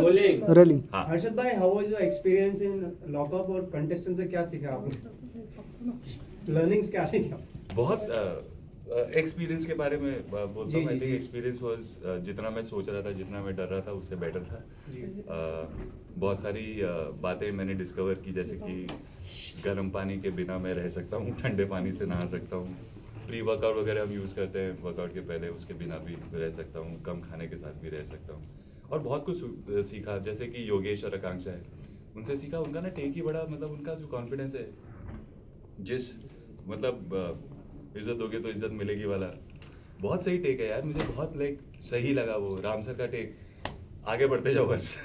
Railing. हाँ हर्षद भाई, how was your experience in lockup और कंटेस्टेंट से क्या सीखा आपने? लर्निंग्स क्या थी? बहुत एक्सपीरियंस के बारे में बोलता हूँ। आई थिंक जी। एक्सपीरियंस वाज जितना मैं सोच रहा था, जितना मैं डर रहा था, उससे बेटर था। जी। बहुत सारी बातें मैंने डिस्कवर की, जैसे कि गर्म पानी के बिना मैं रह सकता हूँ, ठंडे पानी से नहा सकता हूँ, प्री वर्कआउट वगैरह हम यूज़ करते हैं वर्कआउट के पहले, उसके बिना भी रह सकता हूँ, कम खाने के साथ भी रह सकता हूँ। और बहुत कुछ सीखा, जैसे कि योगेश और आकांक्षा है, उनसे सीखा। उनका ना टेक ही बड़ा, मतलब उनका जो कॉन्फिडेंस है, जिस मतलब इज्जत दोगे तो इज्जत मिलेगी वाला, बहुत सही टेक है यार। मुझे बहुत लाइक सही लगा वो राम सर का टेक। आगे बढ़ते जाओ बस।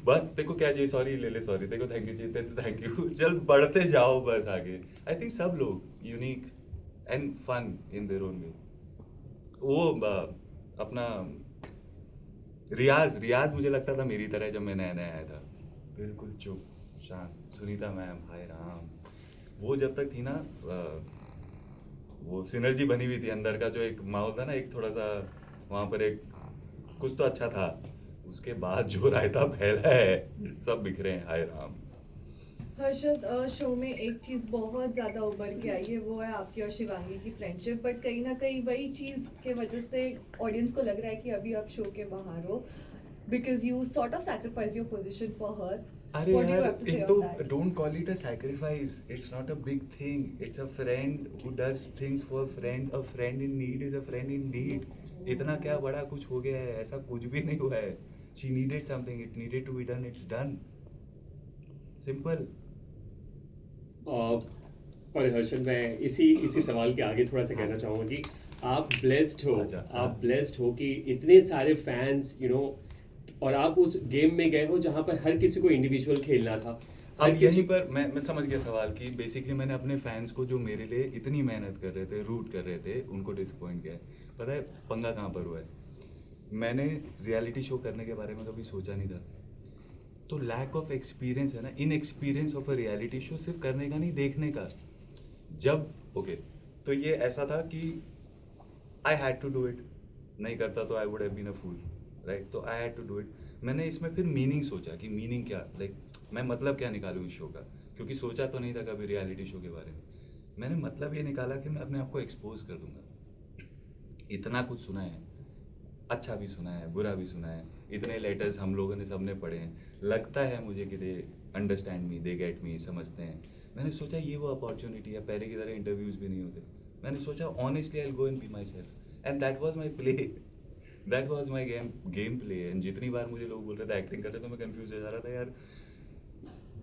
बस देखो क्या चाहिए, सॉरी ले ले, सॉरी देखो, थैंक यू चाहिए तो थैंक यू, चल बढ़ते जाओ बस आगे। आई थिंक सब लोग unique and fun in their own way. वो अपना रियाज रियाज मुझे लगता था मेरी तरह जब मैं नया नया आया था, बिल्कुल चुप शांत। सुनीता मैम, हाय राम, वो जब तक थी ना, वो सिनर्जी बनी हुई थी अंदर का, जो एक माहौल था ना, एक थोड़ा सा वहाँ पर एक कुछ तो अच्छा था। उसके बाद जो रायता फैला है, सब बिखरे हैं, हाय राम। हर्षद, शो में एक चीज़ बहुत ज़्यादा उभर के आई है, वो है आपकी और शिवांगी की फ्रेंडशिप। बट कहीं ना कहीं वही चीज़ के वजह से ऑडियंस को लग रहा है कि अभी आप शो के बाहर हो, because you sort of sacrifice your position for her. अरे व्हाट डू यू यार, हैव टू से एक ऑन तो that? Don't call it a sacrifice, it's not a big thing, it's a friend who does things for friend. A friend in need is a friend in need. इतना क्या बड़ा कुछ हो गया है? ऐसा कुछ भी नहीं हुआ है। She needed something, it needed to be done, it's done, simple. और हर्षद, मैं इसी इसी सवाल के आगे थोड़ा सा कहना चाहूँगा कि आप ब्लेस्ड हो, आजा, आप हाँ। ब्लेस्ड हो कि इतने सारे फैंस, और आप उस गेम में गए हो जहाँ पर हर किसी को इंडिविजुअल खेलना था। हर अब किसी यहीं पर मैं समझ गया सवाल की। बेसिकली मैंने अपने फैंस को, जो मेरे लिए इतनी मेहनत कर रहे थे, रूट कर रहे थे, उनको डिसअपॉइंट किया है। पता है पंगा कहाँ पर हुआ है? मैंने रियलिटी शो करने के बारे में कभी सोचा नहीं था। तो लैक ऑफ एक्सपीरियंस है ना, in experience of a reality show, सिर्फ करने का नहीं, देखने का। जब ओके, तो ये ऐसा था कि I had to do it. नहीं करता तो I would have been a fool, right? तो I had to do it. मैंने इसमें फिर मीनिंग सोचा कि मीनिंग क्या, लाइक मैं मतलब क्या निकालूँ इस शो का, क्योंकि सोचा तो नहीं था कभी रियलिटी शो के बारे में। मैंने मतलब ये निकाला कि मैं अपने आप को एक्सपोज कर दूंगा। इतना कुछ सुना है, अच्छा भी सुना है, बुरा भी सुना है, इतने लेटर्स हम लोगों ने सबने पढ़े हैं, लगता है मुझे कि they understand me, they get me, समझते हैं। मैंने सोचा ये वो अपॉर्चुनिटी है, पहले की तरह इंटरव्यूज़ भी नहीं होते। मैंने सोचा honestly I will go and be my self, and that was my play, that was my game play. And जितनी बार मुझे लोग बोल रहे थे एक्टिंग कर रहे, तो मैं कंफ्यूज हो जा रहा था यार,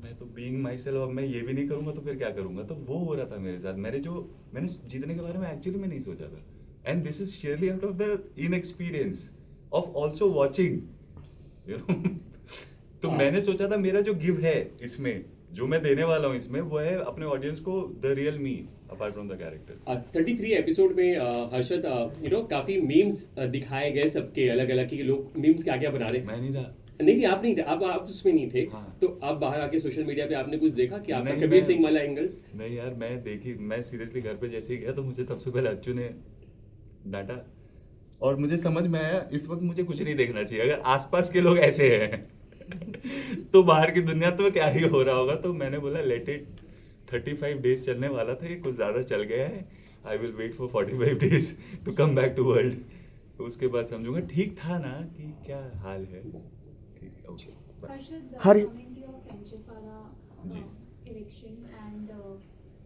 मैं तो बीइंग माई सेल्फ, अब मैं ये भी नहीं करूँगा तो फिर क्या करूँगा? तो वो हो रहा था मेरे साथ। मैंने जीतने के बारे में एक्चुअली में नहीं सोचा था। And this is sheerly out of the inexperience of also watching, you know. तो मैंने सोचा था मेरा जो गिव है इसमें, जो मैं देने वाला हूँ इसमें, वो है अपने ऑडियंस को the real me apart from the character. 33 episode में हर्षद, काफी मीम्स दिखाए गए सबके अलग अलग, कि लोग मीम्स क्या क्या बना रहे। मैं नहीं था। नहीं, आप नहीं थे, आप उसमें नहीं थे। हाँ। तो आप बाहर आके सोशल मीडिया पे आपने कुछ देखा कि आपका नहीं, कबीर मैं- सिंह वाला एंगल? नहीं यार, मैं सीरियसली घर पे जैसे ही गया तो मुझे सबसे पहले अच्छू ने डांटा, और मुझे समझ में आया इस वक्त मुझे कुछ नहीं देखना चाहिए। अगर आसपास के लोग ऐसे हैं तो बाहर की दुनिया तो क्या ही हो रहा होगा। तो मैंने बोला लेट इट, 35 डेज चलने वाला था, ये कुछ ज़्यादा चल गया है। I will wait for 45 days to come back to world. तो उसके बाद समझूंगा ठीक था ना कि क्या हाल है। ठीक है, okay. Harshad, Hari- coming to your friendship वाला जी। इलेक्शन एंड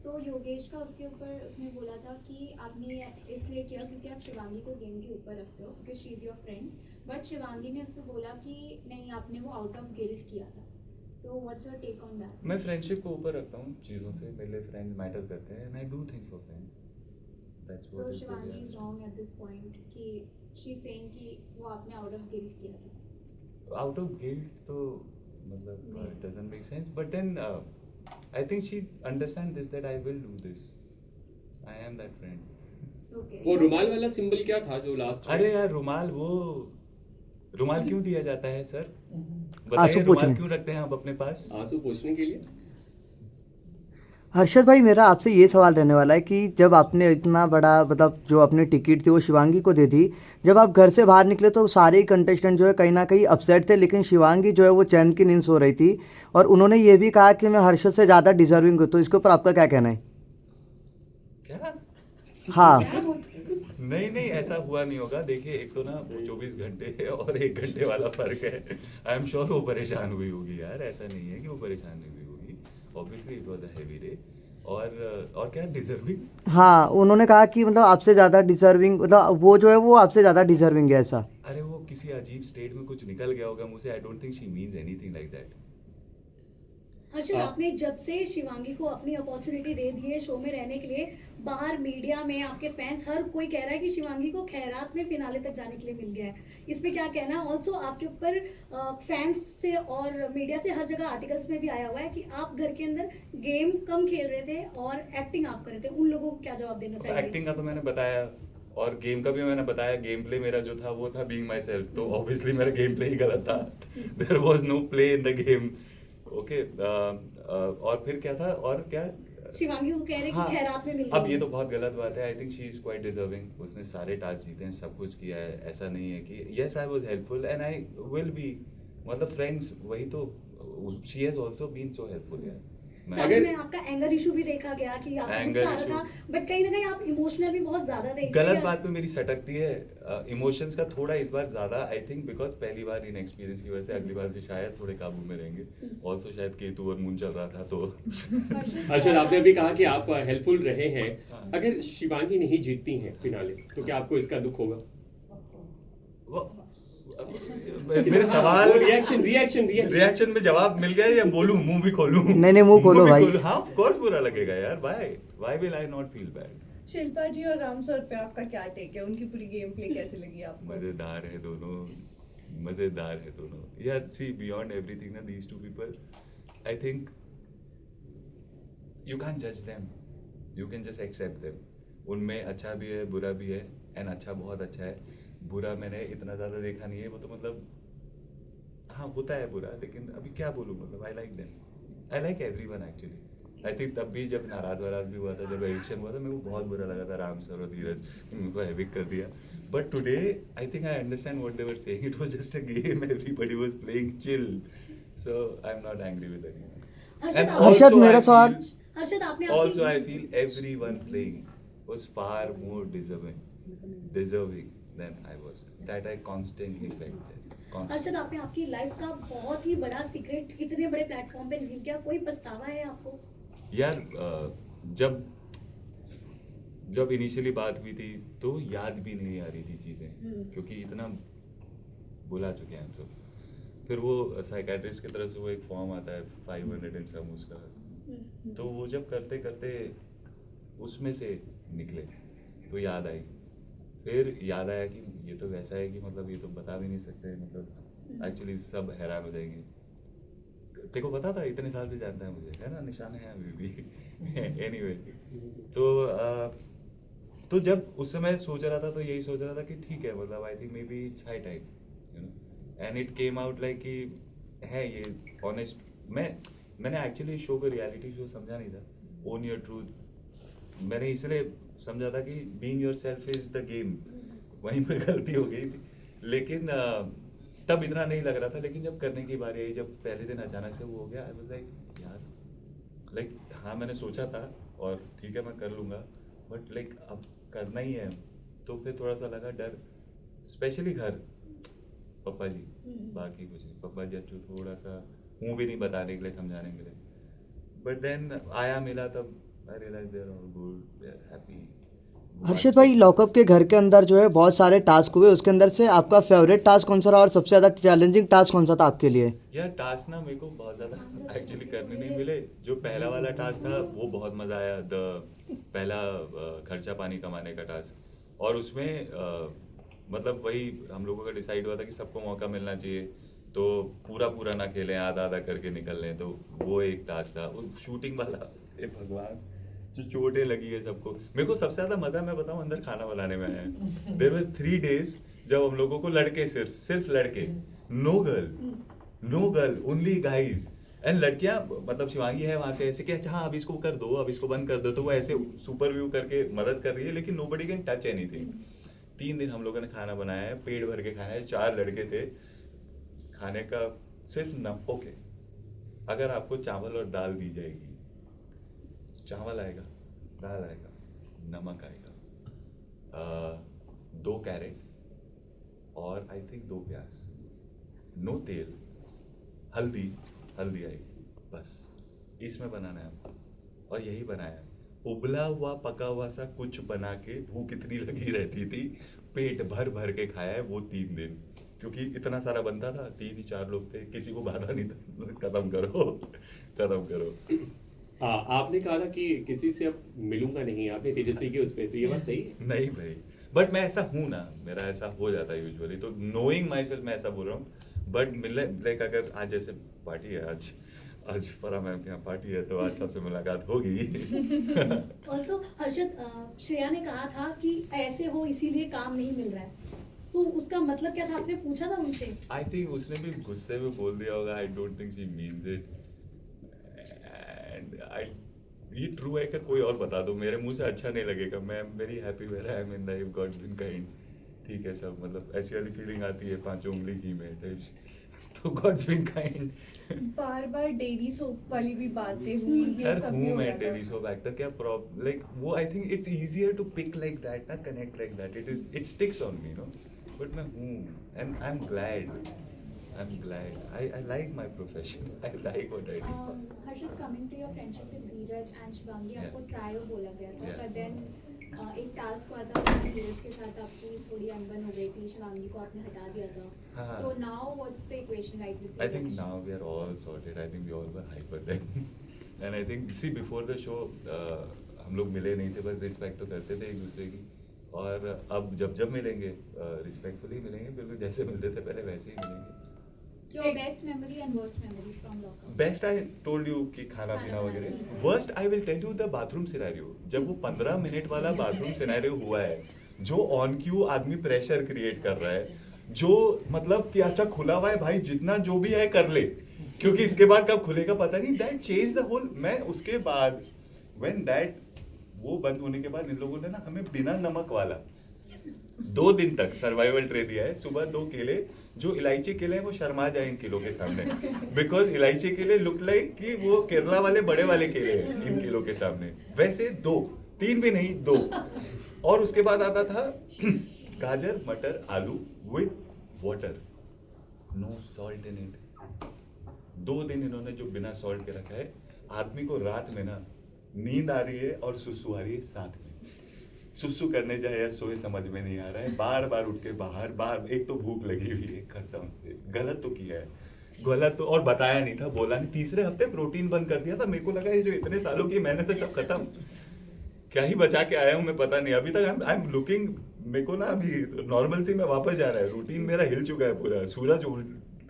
तो योगेश का उसके ऊपर उसने बोला था कि आपने ये इसलिए किया क्योंकि आप शिवांगी को गेम के ऊपर रखते हो, because she is your friend. But Shivangi ने उस पर बोला कि नहीं, आपने वो आउट ऑफ गिल्ट किया था। तो what's your take on that? मैं फ्रेंडशिप को ऊपर रखता हूँ चीज़ों से। मेरे लिए फ्रेंड मैटर करते हैं and I do things for friends, that's so what is Shivangi is wrong at this point कि शी इज सेइंग कि वो आपने आउट ऑफ गिल्ट किया था। आउट ऑफ गिल्ट तो मतलब नहीं। it doesn't make sense, but then I think she understand this, that I will do this, I am that friend. Okay. वो रुमाल वाला सिंबल क्या था जो लास्ट? अरे यार, रुमाल क्यों दिया जाता है सर? आंसू बताइए, रुमाल पोंछने। क्यों रखते हैं आप अपने पास? आंसू पोंछने के लिए। हर्षद भाई, मेरा आपसे ये सवाल रहने वाला है कि जब आपने इतना बड़ा मतलब जो अपनी टिकट थी वो शिवांगी को दे दी, जब आप घर से बाहर निकले तो सारे ही कंटेस्टेंट जो है कहीं ना कहीं अपसेट थे, लेकिन शिवांगी जो है वो चैन की नींद सो रही थी और उन्होंने ये भी कहा कि मैं हर्षद से ज़्यादा डिजर्विंग हूँ, तो इसके ऊपर आपका क्या कहना है? क्या? हाँ। नहीं नहीं, ऐसा हुआ नहीं होगा। देखिए, एक तो ना 24 घंटे है और 1 घंटे वाला फर्क है। आई एम श्योर वो परेशान हुई होगी यार, ऐसा नहीं है कि वो परेशान नहीं हुई होगी। Obviously it was a heavy day. और क्या डिजर्विंग? हाँ, उन्होंने कहा कि मतलब आपसे ज़्यादा डिजर्विंग, मतलब वो जो है वो आपसे ज़्यादा डिजर्विंग है ऐसा। अरे वो किसी अजीब स्टेट में कुछ निकल गया होगा मुंह से। I don't think she means anything like that. Harshad, हाँ। आपने जब से शिवांगी को अपनी अपॉर्चुनिटी दे दी है शो में रहने के लिए, बाहर मीडिया में आपके फैंस हर कोई कह रहा है कि शिवांगी को खैरात में फिनाले तक जाने के लिए मिल गया है। इसमें क्या कहना है? ऑल्सो आपके ऊपर फैंस से और मीडिया से हर जगह आर्टिकल्स में भी आया हुआ है कि आप घर के अंदर गेम कम खेल रहे थे और एक्टिंग आप कर रहे थे। उन लोगों को क्या जवाब देना चाहिए? एक्टिंग का तो मैंने बताया और गेम का भी मैंने बताया। गेम प्ले मेरा जो था वो था बीइंग माई सेल्फ, तो ऑब्वियसली मेरा गेम प्ले ही गलत था। There was no play in the game. Okay, और फिर क्या था और क्या? शिवांगी को कह रहे हैं हाँ, कि खैरात में मिल अब गई ये है। तो बहुत गलत बात है। I think she is quite deserving. उसने सारे टास्क जीते हैं, सब कुछ किया है। ऐसा नहीं है कि yes I was helpful and I will be, मतलब फ्रेंड्स वही तो, she has also been so helpful यार। साथ में आपका एंगर इशू भी देखा गया कि आपको Anger गुस्सा आ रहा issue। था, बट कहीं ना कहीं आप इमोशनल भी बहुत ज्यादा थे। इसलिए गलत आप- बात पे मेरी सटकती है। इमोशंस का थोड़ा इस बार ज्यादा, आई थिंक बिकॉज पहली बार इन एक्सपीरियंस की वजह से अगली बार से शायद थोड़े काबू में रहेंगे। ऑल्सो शायद केतु और मून चल रहा था तो हर्षद, आपने अभी कहा कि आप हेल्पफुल रहे हैं। हाँ। अगर शिवांगी नहीं जीतती हैं फिनाले, तो क्या आपको इसका दुख होगा? वो- मेरे सवाल रिएक्शन में जवाब मिल गया या बोलूं, मुंह भी खोलूं? नहीं, मुंह खोलो भी भाई। खोलूं? हाँ, ऑफ कोर्स बुरा लगेगा यार। Why will I not feel bad? Shilpa ji और राम सर पे आपका क्या टेक है? उनकी पूरी गेम प्ले कैसे लगी आपको? मजेदार है दोनों, मजेदार है दोनों यार। सी बियॉन्ड एवरीथिंग ना, these two people, I think you can जज them, you can just accept them. उनमें अच्छा भी है, बुरा भी है, एंड अच्छा बहुत अच्छा है। बुरा मैंने इतना ज़्यादा देखा नहीं है। वो तो मतलब हाँ होता है बुरा, लेकिन अभी क्या बोलूँ, मतलब I like them, I like everyone actually. I think तब भी जब नाराज वाराज भी हुआ था, जब एविक्शन हुआ था, मेरे को बहुत बुरा लगा था राम सर और धीरज मेरे को एविक कर दिया। But today I think I understand what they were saying. It was just a game, everybody was playing chill, so I am not angry with anyone. Harshad, मेरा सवाल- हर्षद, आपने Also, I feel everyone playing was far more deserving than I was. That I constantly felt that. Harshad, Constantly. आपने आपकी life का बहुत ही बड़ा secret इतने बड़े प्लेटफॉर्म पे रिवील किया, कोई पछतावा है आपको? यार, जब इनिशियली बात हुई थी तो याद भी नहीं आ रही थी चीज़ें, क्योंकि इतना बुला चुके हैं हम सब। फिर वो साइकेट्रिस्ट की तरफ से वो एक फॉर्म आता है 500 एंड सम उसका, तो वो जब करते करते उसमें से निकले तो याद आई। फिर याद आया कि ये तो वैसा है कि मतलब ये तो बता भी नहीं सकते, मतलब एक्चुअली सब हैरान हो जाएंगे। तेरे को पता था, इतने साल से जानता है मुझे, है ना, निशान है अभी भी। एनीवे, तो जब उस समय सोच रहा था तो यही सोच रहा था कि ठीक है, मतलब I think may be it's high time, you know, and it came out like कि है ये ऑनेस्ट। मैंने एक्चुअली शो को रियलिटी शो समझा नहीं था, ओन योर ट्रूथ मैंने इसलिए समझा था कि being yourself is the game. वहीं पर गलती हो गई थी, लेकिन तब इतना नहीं लग रहा था। लेकिन जब करने की बारी आई, जब पहले दिन अचानक से वो हो गया, आई वाज लाइक यार, लाइक हाँ मैंने सोचा था और ठीक है मैं कर लूँगा, बट लाइक अब करना ही है, तो फिर थोड़ा सा लगा डर, स्पेशली घर पापा जी, बाकी कुछ नहीं। पापा जी अच्छू थोड़ा सा मुँह भी नहीं बताने के लिए, समझाने के लिए, बट देन आया मिला तब I realise they are all good, they are happy. Harshad भाई, लॉकअप के घर के अंदर जो है बहुत सारे टास्क हुए, उसके अंदर से आपका फेवरेट टास्क कौन सा रहा और सबसे ज़्यादा चैलेंजिंग टास्क कौन सा था आपके लिए? यार टास्क ना मेरे को बहुत ज़्यादा एक्चुअली करने नहीं मिले। जो पहला वाला टास्क था वो बहुत मज़ा आया, पहला खर्चा पानी कमाने का टास्क, और उसमें मतलब वही हम लोगों का डिसाइड हुआ था कि सबको मौका मिलना चाहिए, तो पूरा ना खेलें, आधा करके निकल लें, तो वो एक टास्क था। वो शूटिंग वाला, हे भगवान, जो चोटें लगी है सबको। मेरे को सबसे ज़्यादा मज़ा मैं बताऊँ अंदर खाना बनाने में आया। देयर वाज 3 days जब हम लोगों को लड़के, सिर्फ लड़के, no girl, only guys, and लड़कियां मतलब शिवांगी है वहां से ऐसे कि अच्छा हाँ अब इसको कर दो, अब इसको बंद कर दो, तो वो ऐसे सुपर व्यू करके मदद कर रही है, लेकिन नोबडी कैन टच एनीथिंग। 3 दिन हम लोगों ने खाना बनाया है, पेट भर के खाना है, 4 लड़के थे, खाने का सिर्फ न ओके, अगर आपको चावल और दाल दी जाएगी, चावल आएगा, दाल आएगा, नमक आएगा, 2 कैरेट और आई थिंक 2 प्याज, नो तेल, हल्दी आएगी, बस इसमें बनाना है हमको, और यही बनाया है। उबला हुआ पका हुआ सा कुछ बना के भूख इतनी लगी रहती थी, पेट भर भर के खाया है वो 3 दिन, क्योंकि इतना सारा बनता था, 3 ही 4 लोग थे, किसी को बाधा नहीं था, खत्म करो खत्म करो। आपने कहा था कि किसी से अब मिलूंगा नहीं, आपने तेजस्वी की उस पे, तो ये बात सही है? नहीं भाई, बट मैं ऐसा हूँ ना, मेरा ऐसा हो जाता है यूजुअली, तो नोइंग माई सेल्फ मैं ऐसा बोल रहा हूँ, बट मिलने लाइक अगर आज जैसे पार्टी है, आज फरा मैम के यहाँ पार्टी है, तो आज सबसे मुलाकात होगी। ऑल्सो हर्षद, श्रेया ने कहा था कि ऐसे हो इसीलिए काम नहीं मिल रहा है, तो उसका मतलब क्या था, आपने पूछा था उनसे? आई थिंक उसने भी गुस्से में बोल दिया होगा, I don't think she means it, and I ये ट्रू है कि कोई और बता दो, मेरे मुंह से अच्छा नहीं लगेगा, मैं very happy where I am in life, God been kind, ठीक है सब, मतलब ऐसी वाली फीलिंग आती है 5 उंगली की में टाइप्स, तो गॉड्स बीन काइंड। बार बार डेली सोप वाली भी बातें हुई, ये यार सब हूँ भी हो मैं रहा था। डेली सो बैक तक क्या प्रॉब्लम, लाइक वो I think it's easier to pick like that ना, connect like that, it sticks on me no, but मैं हूँ, and I am glad, I like my profession, I like what I do. Harshad, coming to your friendship with Dheeraj and Shivangi, Yeah. आपको trio बोला गया था, Yeah. But then एक task हुआ था उसमें धीरज के साथ आपकी थोड़ी अनबन हो गई थी, शिवांगी को आपने हटा दिया था, हाँ. तो now what's the equation like with I think now we are all sorted. I think we all were hyper then. And I think see before the show हम लोग मिले नहीं थे, बस रिस्पेक्ट तो करते थे एक दूसरे की, और अब जब मिलेंगे रिस्पेक्टफुली मिलेंगे, बिल्कुल जैसे मिलते थे पहले वैसे ही मिलेंगे। Your best memory and worst memory from lockup? Best I told you कि खाना पीना वगैरह, worst I will tell you the bathroom scenario, जब वो 15 मिनट वाला बाथरूम सिनेरियो हुआ है, जो ऑन क्यू आदमी प्रेशर क्रिएट कर रहा है, जो मतलब कि अच्छा खुला हुआ है भाई, जितना जो भी है कर ले, क्योंकि इसके बाद कब खुलेगा पता नहीं, दैट चेंज द होल। मैं उसके बाद व्हेन दैट वो बंद होने के बाद इन लोगों ने ना हमें बिना नमक वाला 2 दिन तक सर्वाइवल ट्रे दिया है, सुबह 2 केले, जो इलायची केले हैं वो शर्मा जाए इन किलो के सामने, बिकॉज इलायची केले लुक लाइक कि वो केरला वाले बड़े वाले केले हैं इन किलो के सामने, वैसे 2, 3 भी नहीं 2, और उसके बाद आता था गाजर मटर आलू with water, no salt in it. 2 दिन इन्होंने जो बिना सॉल्ट के रखा है, आदमी को रात में ना नींद आ रही है और सुसु आ रही है साथ में, सुसु करने जाए या सोए समझ में नहीं आ रहा है, बार बार उठ के बाहर, एक तो भूख लगी हुई है कसम से, गलत तो किया है, गलत तो, और बताया नहीं था, बोला नहीं, तीसरे हफ्ते प्रोटीन बंद कर दिया था, मेरे को लगा ये जो इतने सालों की मेहनत है सब खत्म, क्या ही बचा के आया हूँ मैं पता नहीं, अभी तक आई एम लुकिंग, मेरे को ना अभी नॉर्मल सी में वापस जा रहा है, रूटीन मेरा हिल चुका है पूरा, सूरज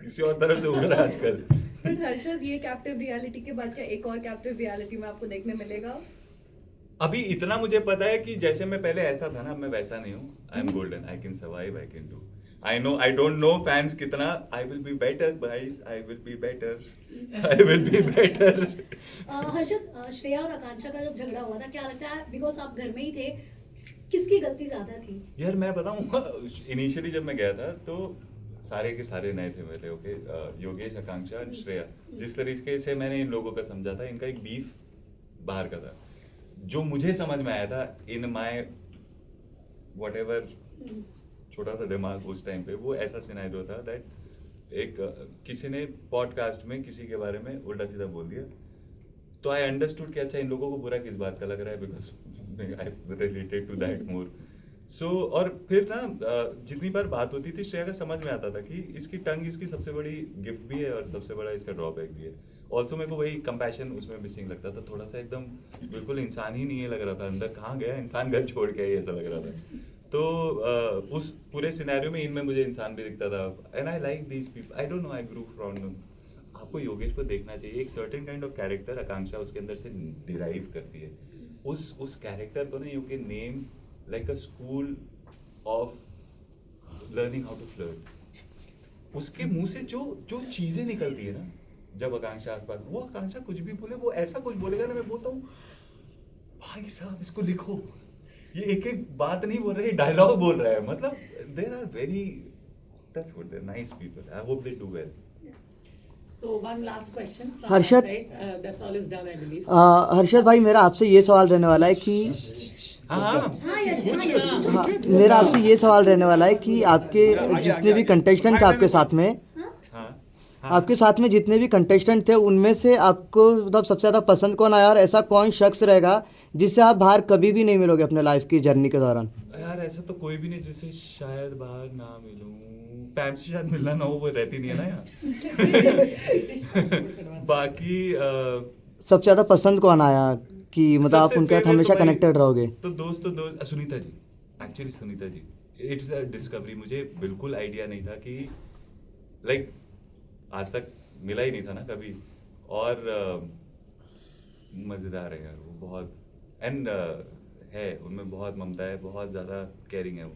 किसी और तरफ से उग रहा है आजकल। बट हर्षद, ये कैप्टिव रियलिटी के बाद क्या एक और कैप्टिव रियलिटी में आपको देखने मिलेगा? अभी इतना मुझे पता है कि जैसे मैं पहले ऐसा था ना, मैं वैसा नहीं हूँ, I am golden, I can survive, I can do, I don't know fans कितना, I will be better guys, I will be better. Harshad, Shreya और आकांक्षा का जब झगड़ा हुआ था, क्या लगता है, बिकॉज आप घर में ही थे, किसकी गलती ज्यादा थी? यार मैं बताऊँ, इनिशियली जब मैं गया था तो सारे के सारे नए थे मेरे, okay, Yogesh, Akanksha and Shreya, जिस तरीके से मैंने इन लोगों का समझा था, इनका एक बीफ बाहर का था, जो मुझे समझ में आया था इन माय व्हाटएवर छोटा सा दिमाग उस टाइम पे, वो ऐसा सिनेरियो था दैट एक किसी ने पॉडकास्ट में किसी के बारे में उल्टा सीधा बोल दिया, तो आई अंडरस्टूड कि अच्छा इन लोगों को बुरा किस बात का लग रहा है, because I related to that more. So और फिर ना जितनी बार बात होती थी, श्रेया का समझ में आता था कि इसकी टंग इसकी सबसे बड़ी गिफ्ट भी है और सबसे बड़ा इसका ड्रॉबैक भी है। ऑल्सो मेरे को वही कंपैशन उसमें मिसिंग लगता था, थोड़ा सा एकदम बिल्कुल इंसान ही नहीं है लग रहा था, अंदर कहाँ गया इंसान, घर छोड़ के आई ऐसा लग रहा था। तो उस पूरे सिनेरियो में इनमें मुझे इंसान भी दिखता था, and I like these people, I don't no, I grew from them. आपको योगेश को देखना चाहिए, एक सर्टेन काइंड ऑफ कैरेक्टर आकांक्षा उसके अंदर से डिराइव करती है, उस कैरेक्टर को ना you can name like a school of learning how to flirt. उसके मुंह से जो चीजें निकलती है ना, जब आकांक्षा आसपास, वो आकांक्षा कुछ भी बोले, वो ऐसा कुछ बोलेगा ना, मैं बोलता हूँ भाई साहब इसको लिखो, ये एक एक बात नहीं बोल रहे, डायलॉग बोल रहा है, मतलब there are very touch wood, there nice people, I hope they do well. So one last question from Harshad- my side. That's all is done, I believe. Harshad भाई, मेरा आपसे ये सवाल रहने वाला है कि हाँ हाँ यश, हाँ यश, हाँ, मेरा आपसे ये सवाल रहने वाला है कि आपके जितने भी कंटेस्टेंट थे आपके साथ में, हाँ आपके साथ में जितने भी कंटेस्टेंट थे उनमें से आपको मतलब सबसे ज़्यादा पसंद कौन आया, और ऐसा कौन शख्स रहेगा जिससे आप बाहर कभी भी नहीं मिलोगे अपने लाइफ की जर्नी के दौरान? यार ऐसा तो कोई भी नहीं जिससे शायद बाहर ना मिलूं. पैम से शायद मिलना ना हो, वो रहती नहीं है ना यहाँ. बाकी सबसे ज़्यादा पसंद कौन आया कि मतलब आप सबसे उनके साथ favorite हमेशा तो भाई- कनेक्टेड रहोगे? तो दोस्त Sunita ji, actually Sunita ji, it's a discovery. मुझे बिल्कुल आइडिया नहीं था कि लाइक आज तक मिला ही नहीं था ना कभी, और मज़ेदार है यार वो बहुत, एंड है उनमें बहुत ममता है, बहुत ज़्यादा केयरिंग है वो.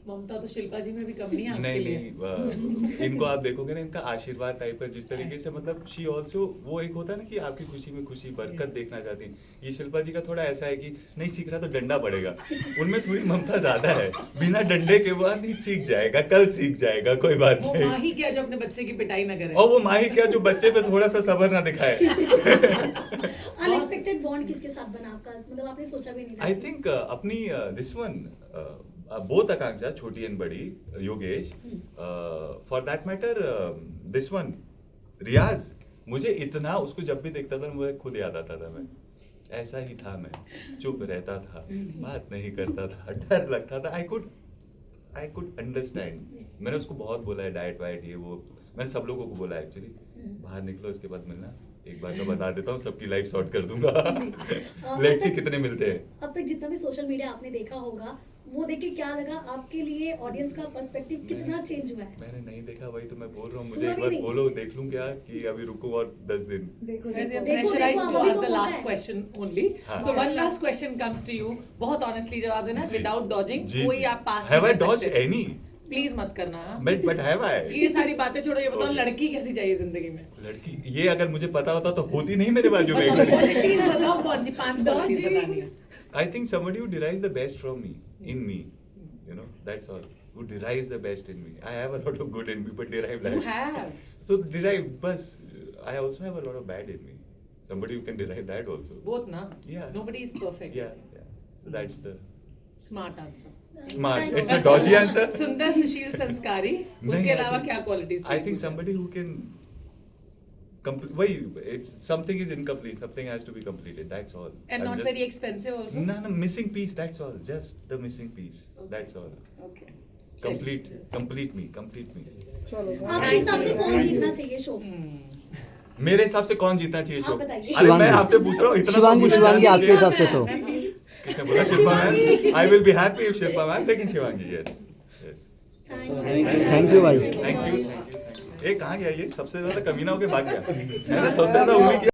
ममता तो शिल्पा जी में भी कम नहीं है आपके नहीं लिए. नहीं इनको आप देखोगे ना, इनका आशीर्वाद टाइप है जिस तरीके से, मतलब शी ऑल्सो, वो एक होता है ना कि आपकी खुशी में खुशी, बरकत देखना चाहती हैं. ये शिल्पा जी का थोड़ा ऐसा है कि नहीं सीख रहा तो डंडा पड़ेगा, उनमें थोड़ी ममता ज्यादा है. बिना डंडे के वो नहीं सीख जाएगा, कल सीख जाएगा, कोई बात वो नहीं. माँ ही क्या जो अपने बच्चे की पिटाई ना करे. और वो माँ ही क्या जो बच्चे पे थोड़ा सा सब्र ना दिखाए. अनएक्सपेक्टेड बॉन्ड किसके साथ बना आपका, मतलब आपने सोचा भी नहीं था? आई थिंक अपनी दिस वन बोथ आकांक्षा, छोटी एंड बड़ी, Yogesh, for that matter this one Riyaz, मुझे इतना उसको जब भी देखता था मुझे खुद याद आता था. मैं ऐसा ही था, मैं चुप रहता था, बात नहीं करता था, डर लगता था. I could understand. मैंने उसको बहुत बोला है डाइट वाइट ये वो, मैंने सब लोगों को बोला है एक्चुअली, बाहर निकलो इसके बाद मिलना. एक बार तो बता देता हूँ, सबकी लाइफ सॉर्ट कर दूंगा. लेट्स सी कितने मिलते हैं. अब तक जितना भी सोशल मीडिया आपने देखा होगा, वो देख के क्या लगा आपके लिए, ऑडियंस का पर्सपेक्टिव कितना चेंज हुआ है? मैंने नहीं देखा, वही तो मैं बोल रहा हूँ. मुझे पूरा एक भी बार नहीं? बोलो, देख लूं क्या कि अभी रुको और 10 दिन. देखो Guys, देखो I'm देखो, pressurized देखो, to अभी ask तो the होता last है. question only. हाँ. So one last question comes to you. बहुत honestly जवाब देना, जी. without dodging. जी, कोई जी. आप पास Have I नहीं कर dodged सकते. any? Please मत करना. But have I? ये सारी बातें छोड़ो, ये बताओ Okay. लड़की कैसी चाहिए जिंदगी में? लड़की, ये अगर मुझे पता होता तो होती नहीं मेरे बाजू में. क्वालिटीज बताओ, कौन सी 5 क्वालिटीज बतानी है? I think somebody who derives the best from me, in me, you know, that's all. Who derives the best in me. I have a lot of good in me, but derive You that. have. So derive, but I also have a lot of bad in me. Somebody who can derive that also. Both ना? Yeah. Nobody is perfect. Yeah. So that's the Smart answer. smart. It's a dodgy answer. सुंदर, सुशील, संस्कारी. नहीं, उसके I अलावा think- क्या qualities? I think somebody who can why it's something is incomplete, something has to be completed, that's all. And I'm not just- very expensive also. No, missing piece, that's all. Just the missing piece, that's all. Okay. Complete me. आपके हिसाब से कौन जीतना चाहिए show? मेरे हिसाब से कौन जीतना चाहिए शो? आप बताइए। अरे मैं शिवांगी। आपसे पूछ रहा हूँ, इतना तो शिवांगी, मुझे शिवांगी जान आपके दीजिए। हिसाब से तो? किसने बोला Shilpa ma'am? I will be happy if Shilpa ma'am, लेकिन शिवांगी, यस. थैंक यू भाई. Thank you. ये कहाँ गया ये? सबसे ज्यादा कमीना होके भाग गया. मैंने सबसे ज्यादा उम्मीद किया